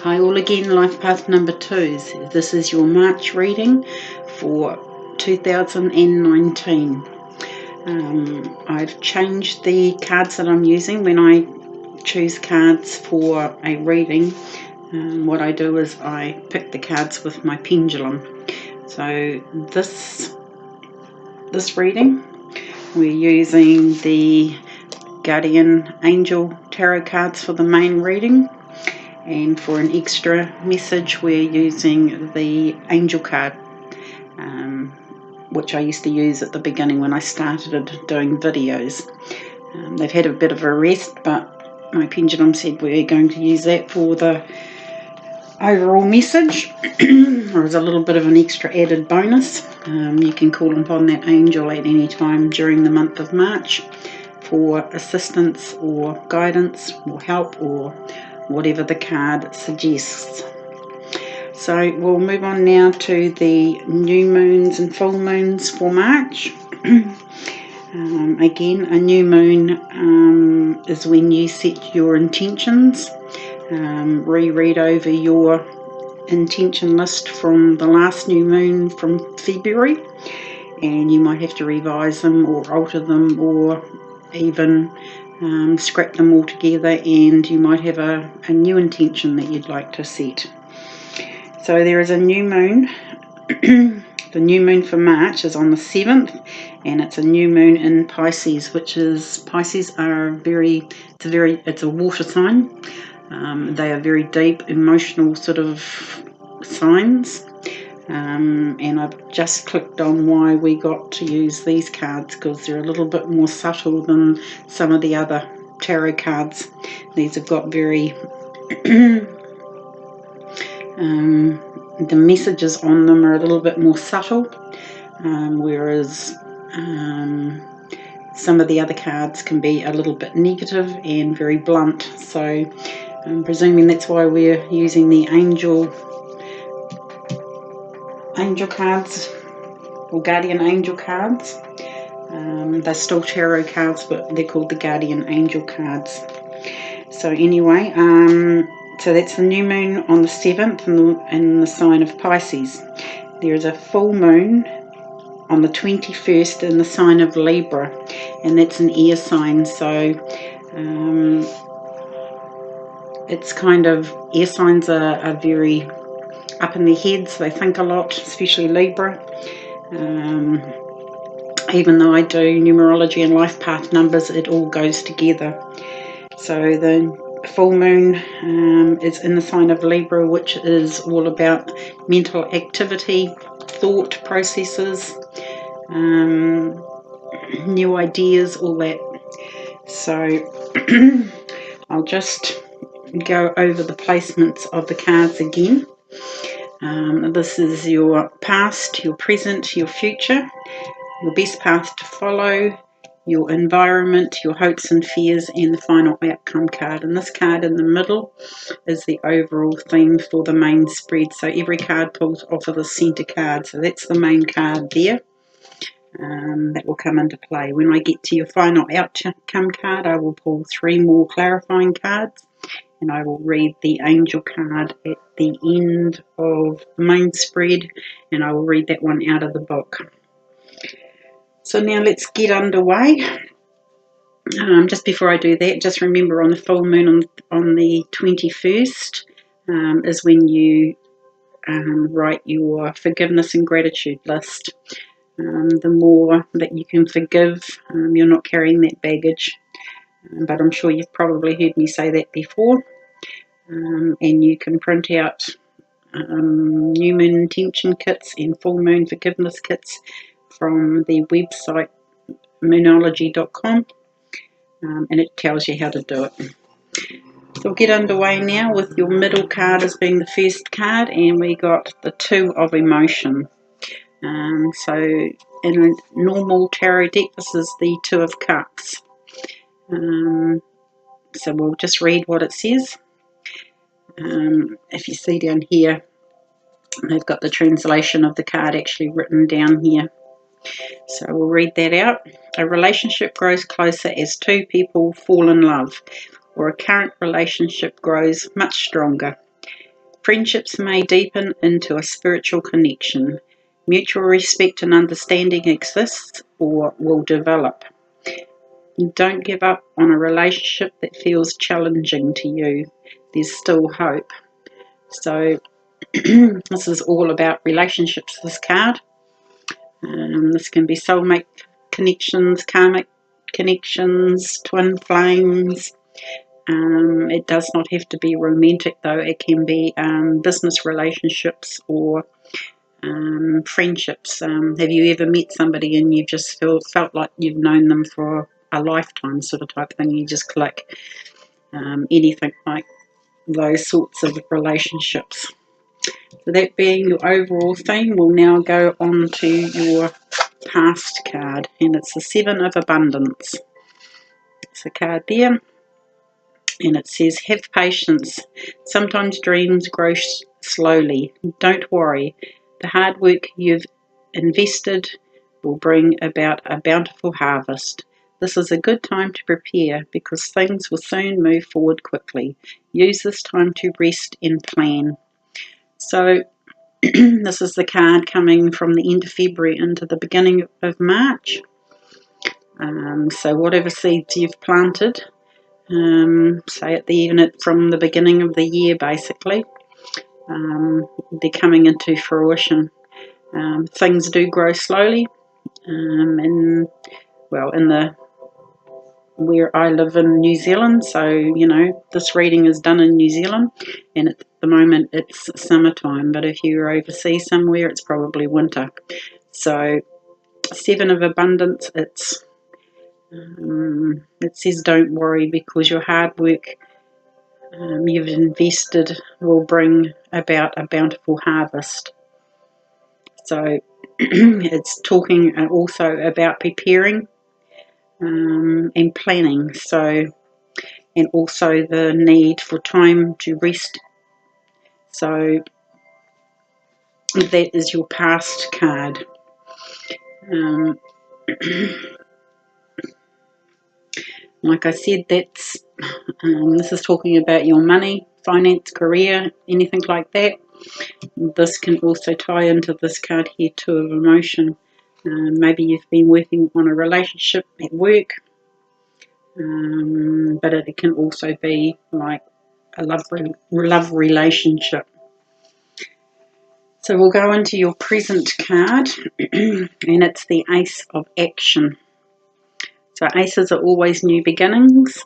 Hi all again, Life Path number 2. This is your March reading for 2019. I've changed the cards that I'm using when I choose cards for a reading. What I do is I pick the cards with my pendulum. So this reading, we're using the Guardian Angel Tarot cards for the main reading. And for an extra message, we're using the angel card, which I used to use at the beginning when I started doing videos. They've had a bit of a rest, but my pendulum said we're going to use that for the overall message, or as a little bit of an extra added bonus. You can call upon that angel at any time during the month of March for assistance or guidance or help or whatever the card suggests. So we'll move on now to the new moons and full moons for March. Again, a new moon is when you set your intentions, reread over your intention list from the last new moon from February, and you might have to revise them or alter them or even scrap them all together, and you might have a new intention that you'd like to set. So there is a new moon. The new moon for March is on the 7th, and it's a new moon in Pisces, which is, Pisces are it's a water sign. They are very deep, emotional sort of signs. And I've just clicked on why we got to use these cards, because they're a little bit more subtle than some of the other tarot cards. These have got very the messages on them are a little bit more subtle, whereas some of the other cards can be a little bit negative and very blunt. So I'm presuming that's why we're using the angel cards or guardian angel cards. They're still tarot cards, but they're called the guardian angel cards. So anyway, so that's the new moon on the 7th in the sign of Pisces. There is a full moon on the 21st in the sign of Libra, and that's an air sign. So it's kind of, air signs are very up in their heads. They think a lot, especially Libra. Even though I do numerology and life path numbers, it all goes together. So the full moon is in the sign of Libra, which is all about mental activity, thought processes, new ideas, all that. So I'll just go over the placements of the cards again. This is your past, your present, your future, your best path to follow, your environment, your hopes and fears, and the final outcome card. And this card in the middle is the overall theme for the main spread. So every card pulls off of the centre card. So that's the main card there. That will come into play. When I get to your final outcome card, I will pull 3 more clarifying cards, and I will read the angel card at the end of the main spread, and I will read that one out of the book. So now let's get underway. Just before I do that, just remember on the full moon on the 21st is when you write your forgiveness and gratitude list. The more that you can forgive, you're not carrying that baggage. But I'm sure you've probably heard me say that before. And you can print out new moon intention kits and full moon forgiveness kits from the website Numerology.com, and it tells you how to do it. So we'll get underway now with your middle card as being the first card, and we got the 2 of emotion. So in a normal tarot deck, this is the 2 of cups. So we'll just read what it says. If you see down here, they've got the translation of the card actually written down here. So we'll read that out. A relationship grows closer as 2 people fall in love, or a current relationship grows much stronger. Friendships may deepen into a spiritual connection. Mutual respect and understanding exists or will develop. Don't give up on a relationship that feels challenging to you. There's still hope. So this is all about relationships, this card. This can be soulmate connections, karmic connections, twin flames. It does not have to be romantic, though. It can be business relationships or friendships. Have you ever met somebody and you just felt like you've known them for a lifetime, sort of type thing? You just click. Anything like those sorts of relationships. So that being your overall theme, we'll now go on to your past card, and it's the Seven of Abundance. It's a card there, and it says, have patience. Sometimes dreams grow slowly. Don't worry. The hard work you've invested will bring about a bountiful harvest. This is a good time to prepare because things will soon move forward quickly. Use this time to rest and plan. So this is the card coming from the end of February into the beginning of March. So whatever seeds you've planted, say at the even from the beginning of the year, basically, they're coming into fruition. Things do grow slowly, and well, in the where I live in New Zealand, so this reading is done in New Zealand, and at the moment it's summertime. But if you're overseas somewhere, it's probably winter. So Seven of Abundance, it says don't worry because your hard work you've invested will bring about a bountiful harvest. So it's talking also about preparing and planning. So, and also the need for time to rest. So that is your past card. Like I said, that's this is talking about your money, finance, career, anything like that. This can also tie into this card here too, of emotion. Maybe you've been working on a relationship at work, but it can also be like a love relationship. So we'll go into your present card, and it's the Ace of Action. So aces are always new beginnings.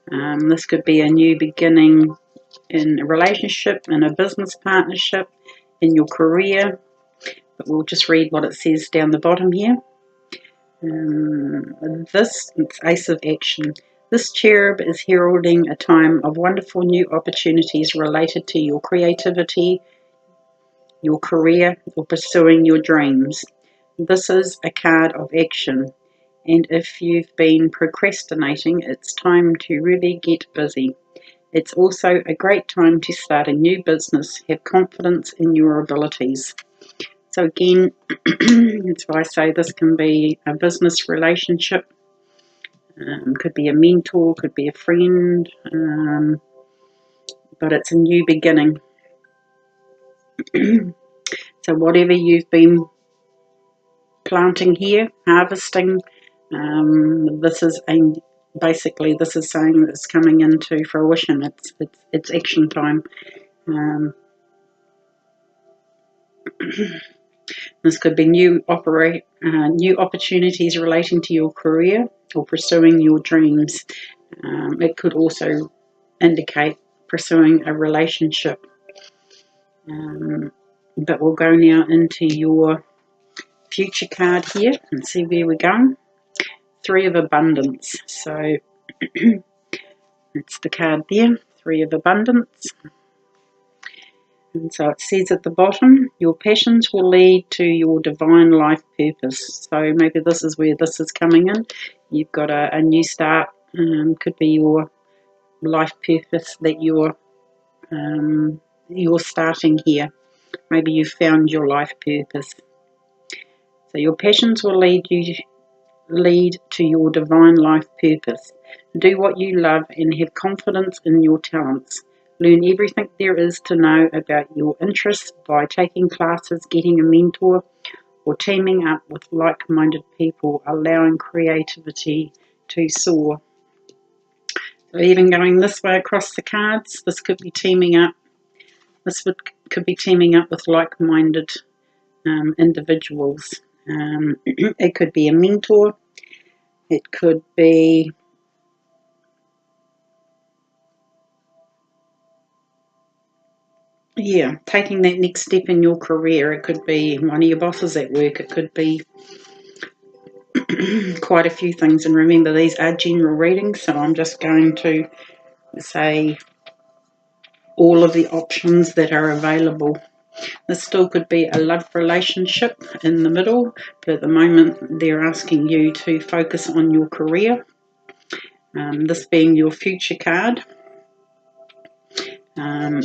This could be a new beginning in a relationship, in a business partnership, in your career. But we'll just read what it says down the bottom here. It's Ace of Action. This cherub is heralding a time of wonderful new opportunities related to your creativity, your career, or pursuing your dreams. This is a card of action, and if you've been procrastinating, it's time to really get busy. It's also a great time to start a new business. Have confidence in your abilities. So again, that's why I say this can be a business relationship, could be a mentor, could be a friend, but it's a new beginning. So whatever you've been planting here, harvesting, this is basically this is saying that it's coming into fruition. It's action time. This could be new opportunities relating to your career or pursuing your dreams. It could also indicate pursuing a relationship. But we'll go now into your future card here and see where we're going. Three of Abundance. So it's the card there, Three of Abundance. And so it says at the bottom, your passions will lead to your divine life purpose. So maybe this is where this is coming in. You've got a new start. Could be your life purpose that you're starting here. Maybe you've found your life purpose. So your passions will lead to your divine life purpose. Do what you love and have confidence in your talents. Learn everything there is to know about your interests by taking classes, getting a mentor, or teaming up with like-minded people, allowing creativity to soar. So even going this way across the cards, this could be teaming up. Could be teaming up with like-minded individuals. It could be a mentor. It could be taking that next step in your career. It could be one of your bosses at work. It could be quite a few things. And remember, these are general readings, so I'm just going to say all of the options that are available. This still could be a love relationship in the middle, but at the moment they're asking you to focus on your career. This being your future card. And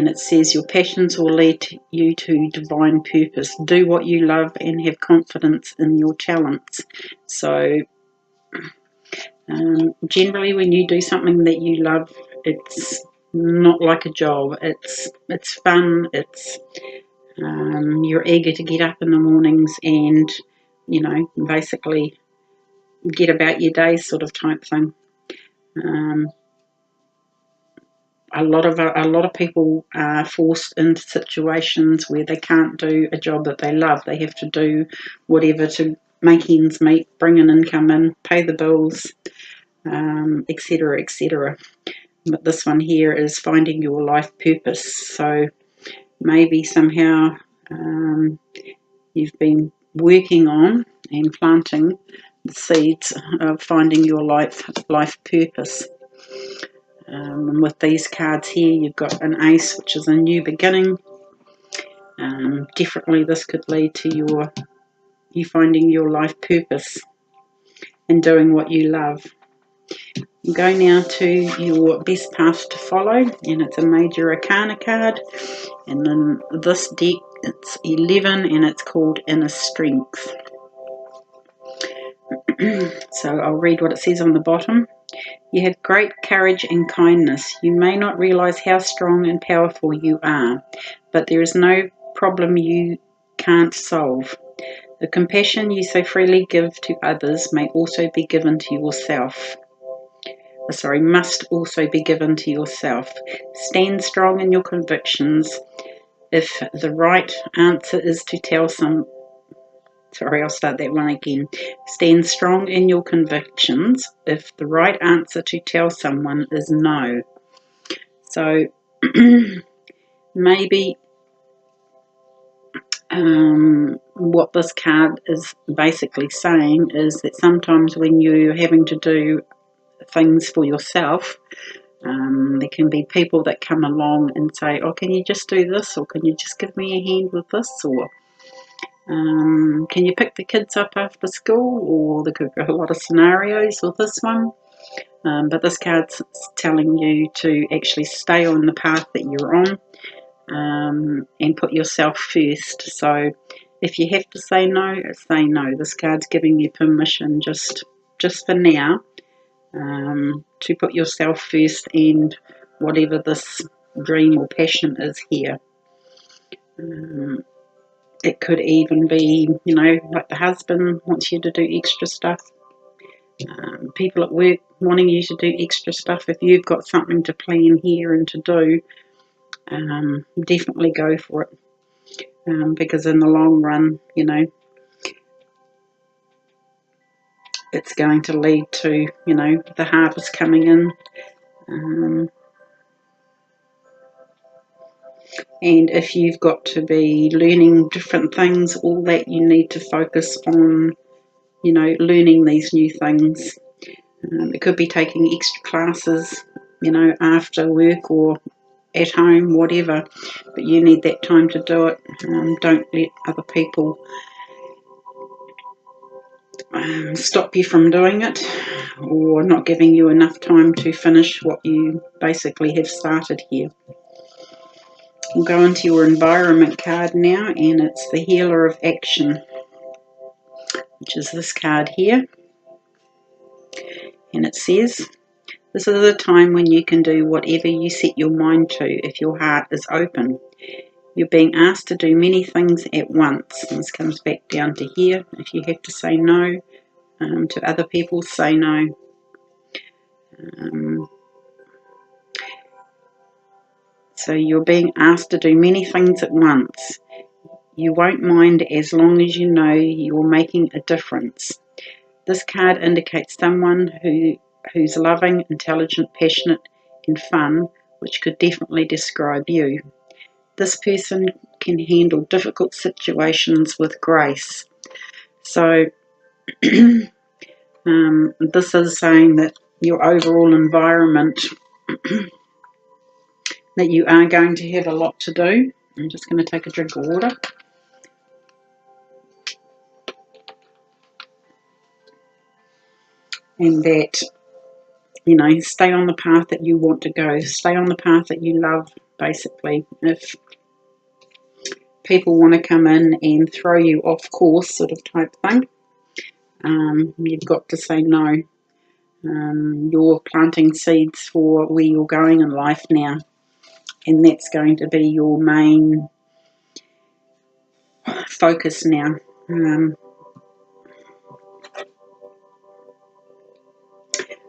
it says your passions will lead you to divine purpose. Do what you love and have confidence in your talents. So generally when you do something that you love, it's not like a job. It's fun. It's you're eager to get up in the mornings and, you know, basically get about your day sort of type thing. A lot of people are forced into situations where they can't do a job that they love. They have to do whatever to make ends meet, bring an income in, pay the bills, etc., etc. But this one here is finding your life purpose. So maybe somehow you've been working on and planting the seeds of finding your life purpose. And with these cards here, you've got an ace, which is a new beginning. Definitely this could lead to you finding your life purpose and doing what you love. We'll go now to your best path to follow, and it's a major arcana card. And then this deck, it's 11, and it's called Inner Strength. So I'll read what it says on the bottom. You have great courage and kindness. You may not realize how strong and powerful you are, but there is no problem you can't solve. The compassion you so freely give to others may also be given to yourself. Must also be given to yourself. Stand strong in your convictions. If the right answer is to tell I'll start that one again. Stand strong in your convictions if the right answer to tell someone is no. So maybe what this card is basically saying is that sometimes when you're having to do things for yourself, there can be people that come along and say, oh, can you just do this, or can you just give me a hand with this, or can you pick the kids up after school, or there could be a lot of scenarios with this one. But this card's telling you to actually stay on the path that you're on, and put yourself first. So if you have to say no, say no. This card's giving you permission just for now, to put yourself first and whatever this dream or passion is here. It could even be, you know, like the husband wants you to do extra stuff. People at work wanting you to do extra stuff. If you've got something to plan here and to do, definitely go for it. Because in the long run, you know, it's going to lead to, you know, the harvest coming in. And if you've got to be learning different things, all that, you need to focus on, you know, learning these new things. It could be taking extra classes, you know, after work or at home, whatever. But you need that time to do it. Don't let other people stop you from doing it, or not giving you enough time to finish what you basically have started here. We'll go into your environment card now, and it's the Healer of Action, which is this card here. And it says, This is a time when you can do whatever you set your mind to if your heart is open. You're being asked to do many things at once. And this comes back down to here. If you have to say no to other people, say no. So you're being asked to do many things at once. You won't mind as long as you know you're making a difference. This card indicates someone who's loving, intelligent, passionate, and fun, which could definitely describe you. This person can handle difficult situations with grace. So this is saying that your overall environment, that you are going to have a lot to do. I'm just going to take a drink of water. And that, you know, stay on the path that you want to go. Stay on the path that you love, basically. If people want to come in and throw you off course sort of type thing, you've got to say no. You're planting seeds for where you're going in life now, and that's going to be your main focus now.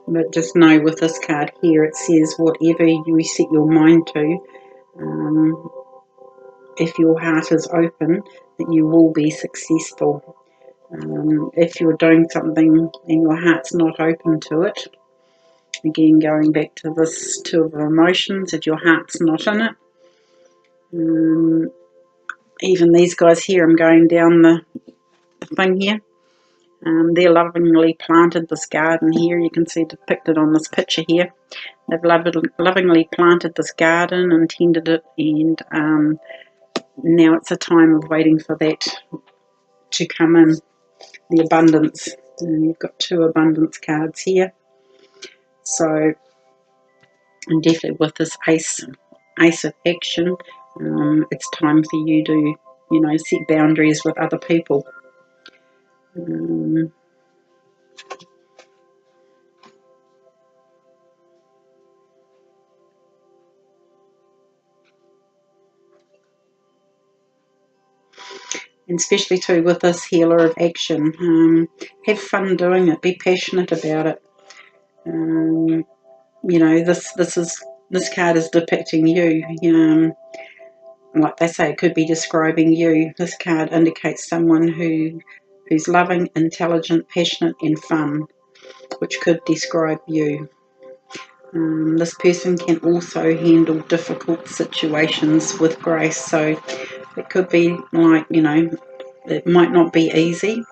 But just know with this card here, it says whatever you set your mind to, if your heart is open, that you will be successful. If you're doing something and your heart's not open to it, again going back to this two of emotions, if your heart's not in it, even these guys here, I'm going down the thing here, they're lovingly planted this garden here. You can see depicted on this picture here. They've lovingly planted this garden and tended it, and now it's a time of waiting for that to come in, the abundance. And you've got two abundance cards here. So, and definitely with this ace of action, it's time for you to, you know, set boundaries with other people. And especially too with this healer of action, have fun doing it, be passionate about it. You know, this card is depicting you. Like they say, it could be describing you. This card indicates someone who's loving, intelligent, passionate, and fun, which could describe you. This person can also handle difficult situations with grace. So it could be like, you know, it might not be easy,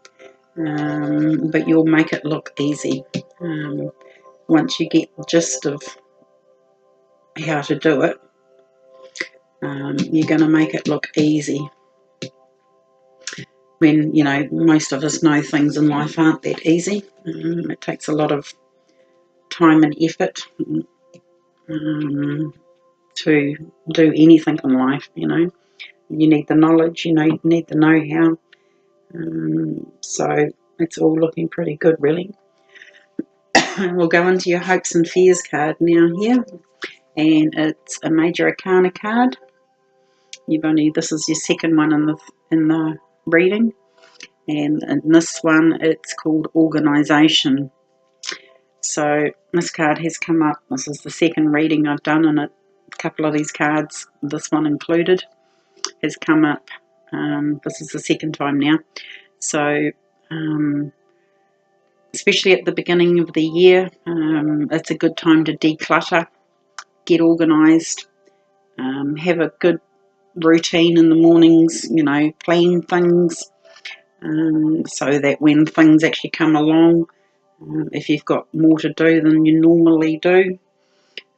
but you'll make it look easy. Once you get the gist of how to do it, you're going to make it look easy. When, you know, most of us know things in life aren't that easy. It takes a lot of time and effort to do anything in life, you know. You need the knowledge, you know, you need the know-how. So it's all looking pretty good, really. We'll go into your hopes and fears card now here, and it's a major arcana card. This is your second one in the reading, and in this one it's called organisation. So this card has come up. This is the second reading I've done, and a couple of these cards, this one included, has come up. This is the second time now. So especially at the beginning of the year, it's a good time to declutter, get organised, have a good routine in the mornings, you know, plan things, so that when things actually come along, if you've got more to do than you normally do,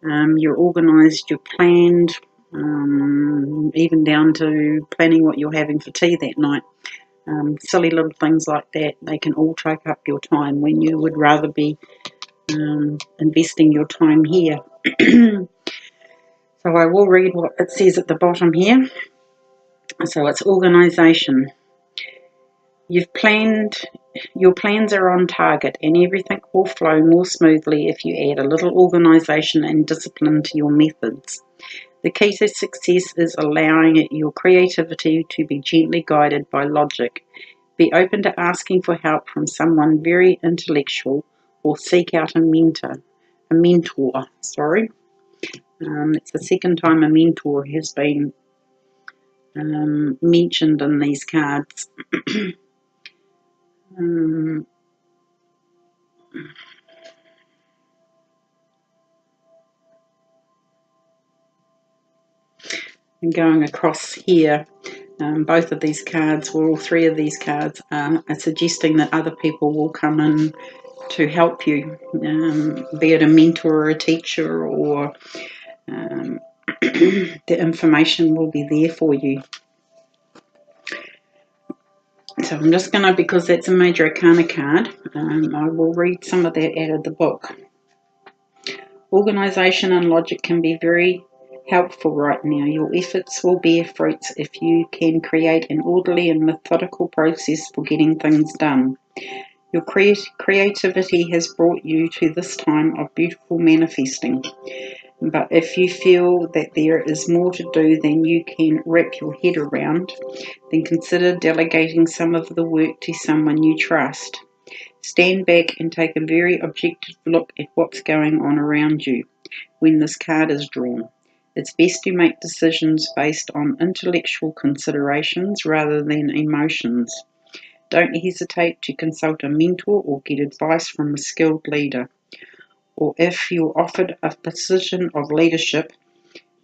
you're organised, you're planned, even down to planning what you're having for tea that night. Silly little things like that, they can all take up your time when you would rather be investing your time here. So I will read what it says at the bottom here. So it's organisation. Your plans are on target, and everything will flow more smoothly if you add a little organisation and discipline to your methods. The key to success is allowing your creativity to be gently guided by logic. Be open to asking for help from someone very intellectual, or seek out a mentor. It's the second time a mentor has been mentioned in these cards. And going across here, both of these cards, or all three of these cards, are suggesting that other people will come in to help you, be it a mentor or a teacher, or the information will be there for you. So I'm just going to, because that's a Major Arcana card, I will read some of that out of the book. Organisation and logic can be very helpful right now. Your efforts will bear fruits if you can create an orderly and methodical process for getting things done. Your creativity has brought you to this time of beautiful manifesting. But if you feel that there is more to do than you can wrap your head around, then consider delegating some of the work to someone you trust. Stand back and take a very objective look at what's going on around you when this card is drawn. It's best to make decisions based on intellectual considerations rather than emotions. Don't hesitate to consult a mentor or get advice from a skilled leader. Or if you're offered a position of leadership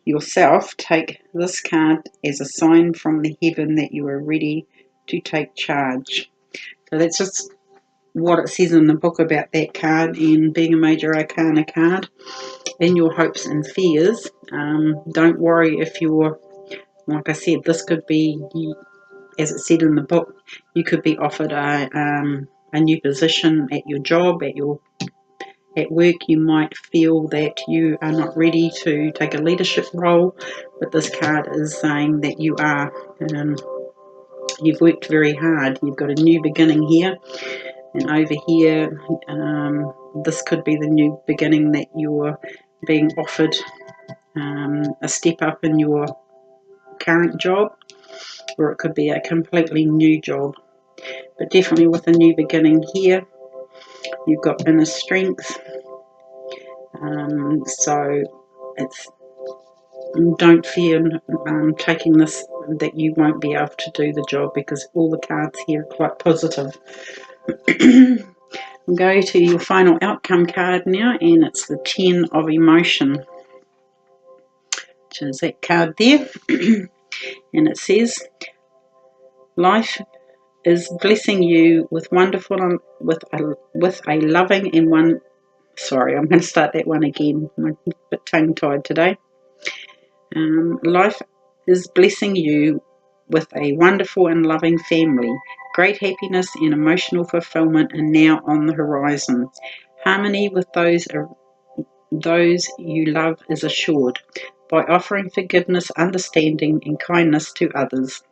yourself, take this card as a sign from the heaven that you are ready to take charge. So that's just what it says in the book about that card and being a Major Arcana card. In your hopes and fears, don't worry if you're, like I said, this could be, as it said in the book, you could be offered a new position at your job, at work. You might feel that you are not ready to take a leadership role, but this card is saying that you are. You've worked very hard. You've got a new beginning here, and over here, this could be the new beginning that you're being offered, a step up in your current job, or it could be a completely new job. But definitely with a new beginning here, you've got inner strength. So it's, don't fear taking this, that you won't be able to do the job, because all the cards here are quite positive. We'll go to your final outcome card now, and it's the 10 of Emotion, which is that card there. And it says, life is blessing you with wonderful, with a loving and one. Sorry, I'm going to start that one again. I'm a bit tongue-tied today. Life is blessing you with a wonderful and loving family. Great happiness and emotional fulfillment are now on the horizon. Harmony with those you love is assured by offering forgiveness, understanding, and kindness to others.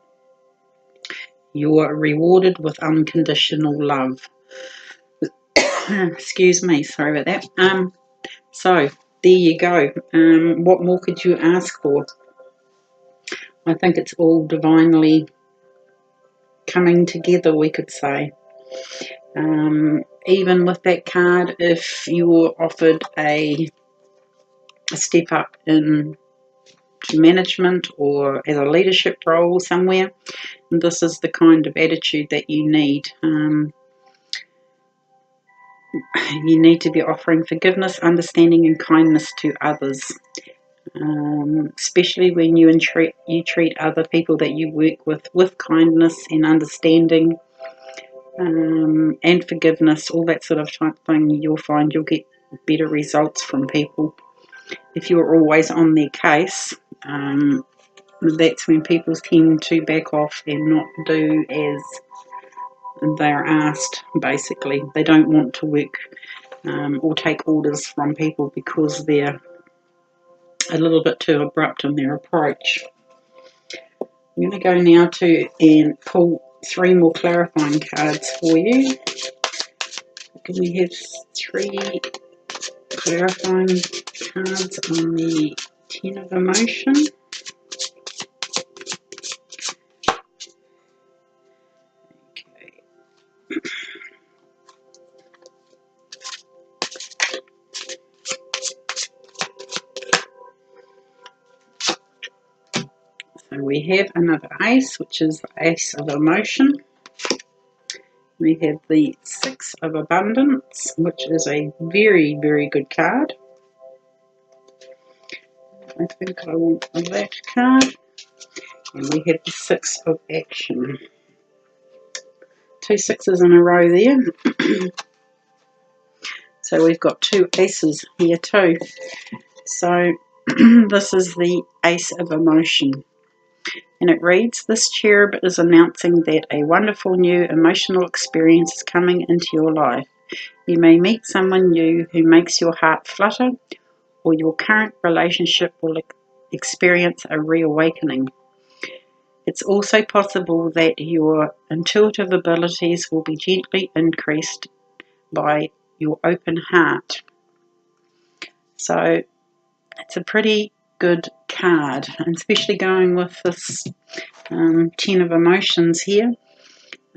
You are rewarded with unconditional love. Excuse me, sorry about that. So there you go. What more could you ask for? I think it's all divinely coming together, we could say. Even with that card, if you were offered a step up in management or as a leadership role somewhere, this is the kind of attitude that you need. You need to be offering forgiveness, understanding, and kindness to others. Especially when you treat other people that you work with kindness and understanding, and forgiveness, all that sort of type thing, you'll find you'll get better results from people. If you're always on their case, that's when people tend to back off and not do as they're asked. Basically, they don't want to work or take orders from people because they're a little bit too abrupt in their approach. I'm going to go now and pull 3 more clarifying cards for you. Can we have 3 clarifying cards on the 10 of emotion? Okay. So we have another ace, which is the ace of emotion. We have the 6 of abundance, which is a very, very good card. I think I want that card. And we have the 6 of action. 2 sixes in a row there. So we've got 2 aces here too. So this is the ace of emotion. And it reads, this cherub is announcing that a wonderful new emotional experience is coming into your life. You may meet someone new who makes your heart flutter, or your current relationship will experience a reawakening. It's also possible that your intuitive abilities will be gently increased by your open heart. So it's a pretty good card, and especially going with this 10 of emotions here.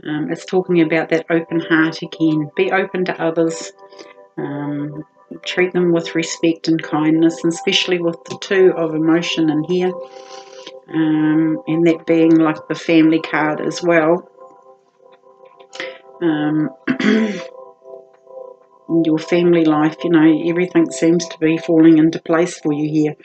It's talking about that open heart again. Be open to others. Treat them with respect and kindness, and especially with the 2 of emotion in here. And that being like the family card as well. Your family life, you know, everything seems to be falling into place for you here.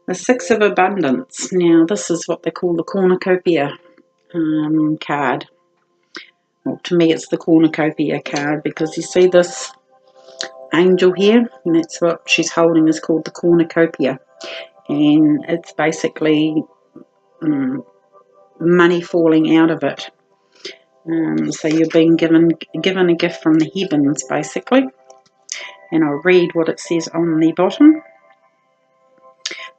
The 6 of abundance. Now, this is what they call the cornucopia card. Well, to me, it's the cornucopia card, because you see this angel here, and that's what she's holding, is called the cornucopia. And it's basically money falling out of it. So you're being given a gift from the heavens, basically. And I'll read what it says on the bottom.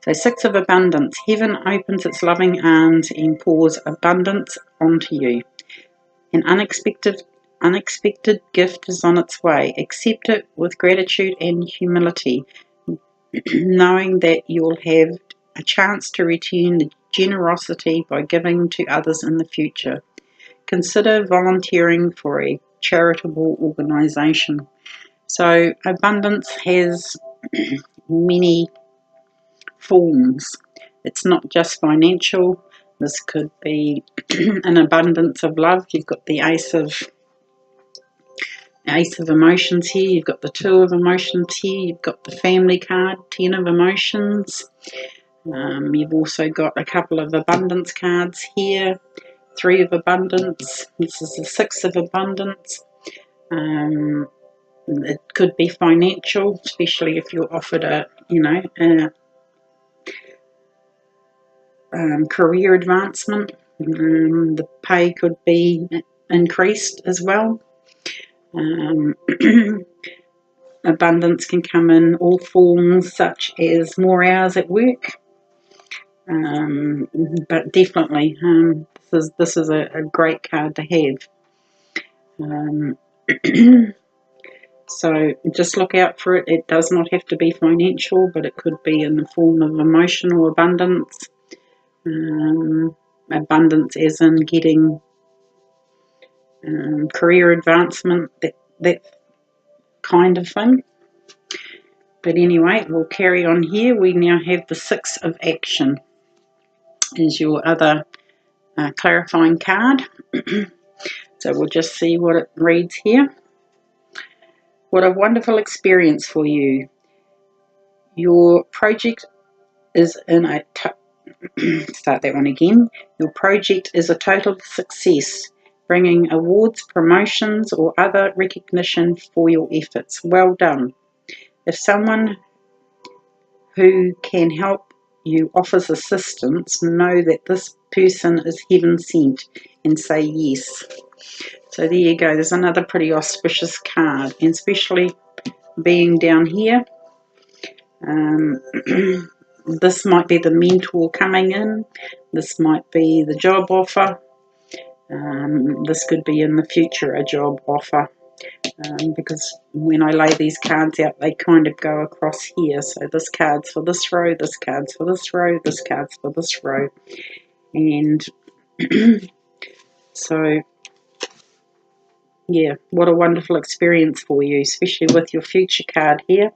So 6 of abundance. Heaven opens its loving arms and pours abundance onto you. An unexpected gift is on its way. Accept it with gratitude and humility, knowing that you'll have a chance to return the generosity by giving to others in the future. Consider volunteering for a charitable organisation. So abundance has many forms. It's not just financial. This could be an abundance of love. You've got the ace of emotions here. You've got the 2 of emotions here. You've got the family card, 10 of emotions. You've also got a couple of abundance cards here. 3 of abundance. This is the 6 of abundance. It could be financial, especially if you're offered a career advancement. The pay could be increased as well. Abundance can come in all forms, such as more hours at work. But definitely, this is a great card to have. So just look out for it. It does not have to be financial, but it could be in the form of emotional abundance. Abundance as in getting career advancement, that kind of thing. But anyway, we'll carry on here. We now have the 6 of action is your other clarifying card. So we'll just see what it reads here. What a wonderful experience for you. Your project is in a start that one again. Your project is a total success, bringing awards, promotions, or other recognition for your efforts. Well done. If someone who can help you offers assistance, know that this person is heaven sent and say yes. So there you go. There's another pretty auspicious card, and especially being down here. this might be the mentor coming in. This might be the job offer. This could be in the future a job offer. Because when I lay these cards out, they kind of go across here. So this card's for this row, this card's for this row, this card's for this row. And so, yeah, what a wonderful experience for you, especially with your future card here.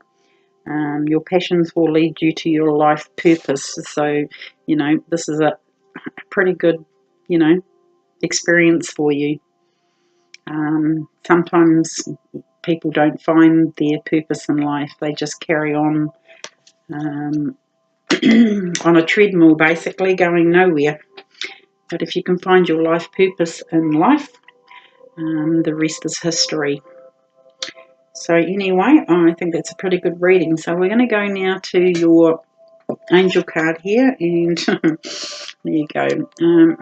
Your passions will lead you to your life purpose. So, you know, this is a pretty good, you know, experience for you. Sometimes people don't find their purpose in life. They just carry on on a treadmill, basically, going nowhere. But if you can find your life purpose in life, the rest is history. So anyway, I think that's a pretty good reading. So we're going to go now to your angel card here, and there you go.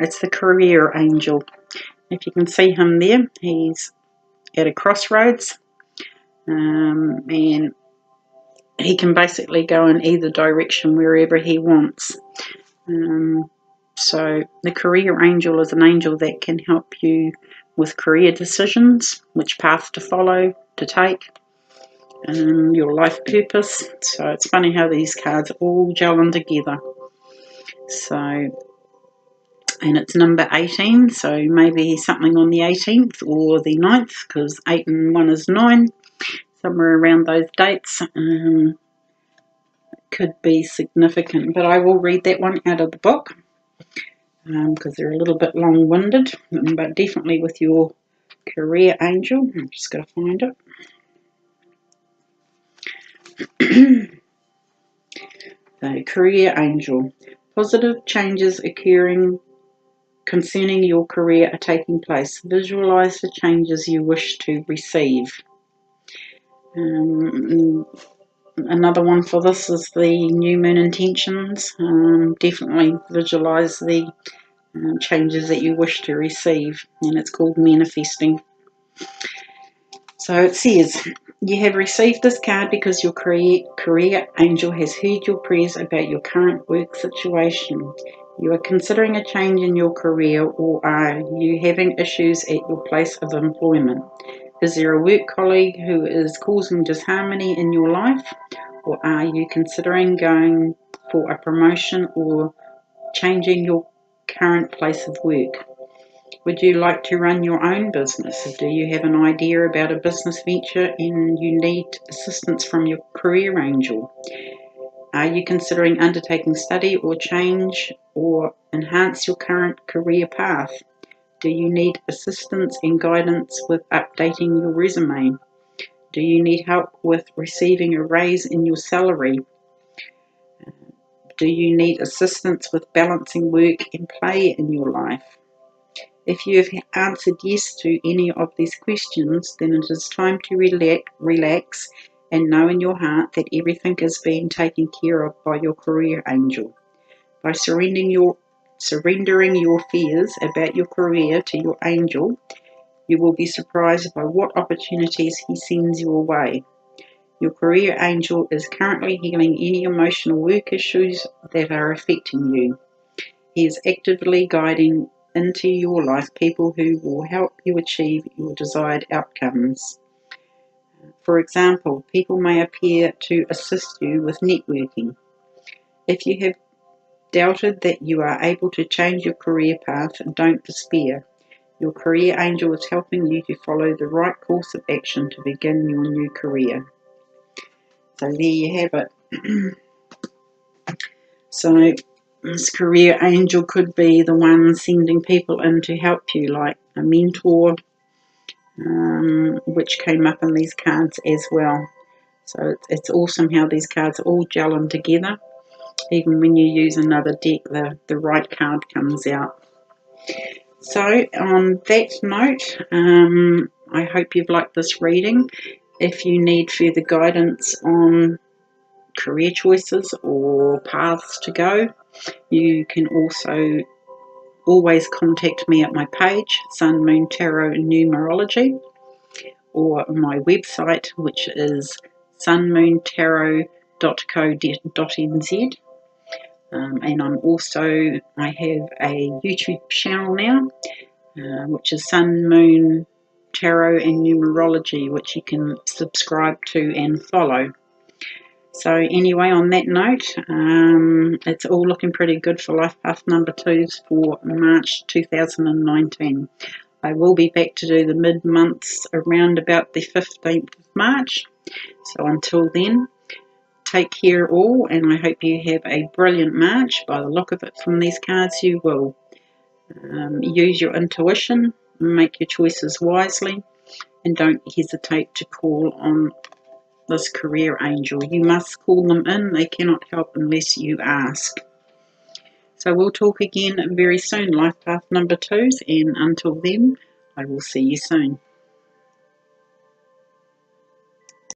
It's the career angel. If you can see him there, he's at a crossroads, and he can basically go in either direction wherever he wants. So the career angel is an angel that can help you with career decisions, which path to follow, to take, your life purpose. So it's funny how these cards all gel in together. So, and it's number 18, so maybe something on the 18th or the 9th, because 8 and 1 is 9, somewhere around those dates. Could be significant, but I will read that one out of the book because they're a little bit long-winded, but definitely with your career angel. I'm just going to find it. The career angel. Positive changes occurring concerning your career are taking place. Visualize the changes you wish to receive. Another one for this is the new moon intentions. Definitely visualize the changes that you wish to receive, and it's called manifesting. So it says, you have received this card because your career angel has heard your prayers about your current work situation. You are considering a change in your career, or are you having issues at your place of employment? Is there a work colleague who is causing disharmony in your life, or are you considering going for a promotion or changing your current place of work? Would you like to run your own business? Do you have an idea about a business venture and you need assistance from your career angel? Are you considering undertaking study or change or enhance your current career path? Do you need assistance and guidance with updating your resume? Do you need help with receiving a raise in your salary? Do you need assistance with balancing work and play in your life? If you have answered yes to any of these questions, then it is time to relax and know in your heart that everything is being taken care of by your career angel. By surrendering your fears about your career to your angel, you will be surprised by what opportunities he sends your way. Your career angel is currently healing any emotional work issues that are affecting you. He is actively guiding into your life people who will help you achieve your desired outcomes. For example, people may appear to assist you with networking. If you have doubted that you are able to change your career path, don't despair. Your career angel is helping you to follow the right course of action to begin your new career. So there you have it. So this career angel could be the one sending people in to help you, like a mentor, which came up in these cards as well. So it's awesome how these cards all gel in together. Even when you use another deck, the right card comes out. So on that note, I hope you've liked this reading. If you need further guidance on career choices or paths to go, you can also always contact me at my page, Sun Moon Tarot Numerology, or my website, which is sunmoontarot.co.nz. And I have a YouTube channel now, which is Sun, Moon, Tarot and Numerology, which you can subscribe to and follow. So anyway, on that note, it's all looking pretty good for Life Path number 2s for March 2019. I will be back to do the mid-months around about the 15th of March. So until then, take care all, and I hope you have a brilliant March. By the look of it from these cards, you will. Use your intuition, make your choices wisely, and don't hesitate to call on this career angel. You must call them in. They cannot help unless you ask. So we'll talk again very soon, Life Path number 2s, and until then, I will see you soon.